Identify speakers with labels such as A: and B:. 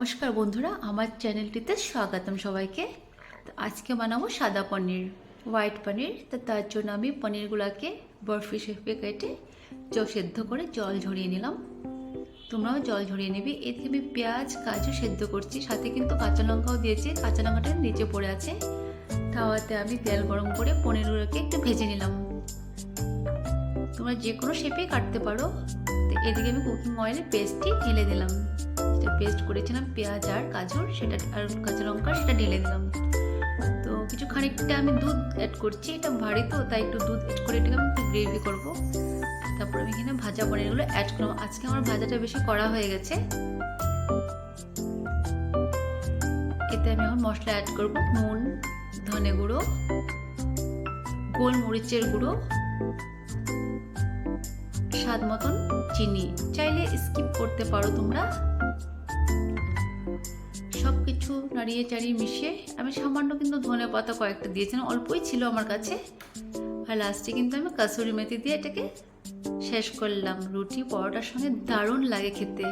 A: নমস্কার বন্ধুরা, আমার চ্যানেলটিতে স্বাগতম সবাইকে। তো আজকে বানাবো সাদা পনির, হোয়াইট পনির। তো তার জন্য আমি পনিরগুলোকে বরফি শেপে কেটে সেদ্ধ করে জল ঝরিয়ে নিলাম। তোমরাও জল ঝরিয়ে নেবে। এতে আমি পেঁয়াজ কাজু সেদ্ধ করছি, সাথে কিন্তু কাঁচা লঙ্কাও দিয়েছি। কাঁচা লঙ্কাটা নিচে পড়ে আছে। তাওয়াতে আমি তেল গরম করে পনিরগুলোকে একটু ভেজে নিলাম। তোমরা যে কোনো শেপেই কাটতে পারো। তো এদিকে আমি কুকিং অয়েলে পেস্টটি ঢেলে দিলাম। যেটা পেস্ট করেছিলাম পেঁয়াজ আর কাজুর, সেটা আর কাঁচা লঙ্কা, সেটা ঢেলে দিলাম। তো কিছু খানিকটা আমি দুধ অ্যাড করছি, এটা ভারী তো তাই একটু দুধ অ্যাড করে এটাকে আমি একটু গ্রেভি করবো। তারপর আমি এখানে ভাজা পনিরগুলো অ্যাড করলাম। আজকে আমার ভাজাটা বেশি কড়া হয়ে গেছে। এতে আমি এখন মশলা অ্যাড করবো: নুন, ধনে গুঁড়ো, গোলমরিচের গুঁড়ো, স্বাদ মতন চিনি। চাইলে স্কিপ করতে পারো তোমরা। সব কিছু নাড়িয়ে চাড়িয়ে মিশিয়ে আমি সামান্য কিন্তু ধনে পাতা কয়েকটা দিয়েছিলাম, অল্পই ছিল আমার কাছে। আর লাস্টে কিন্তু আমি কাসুরি মেথি দিয়ে এটাকে শেষ করলাম। রুটি পরোটার সঙ্গে দারুণ লাগে খেতে।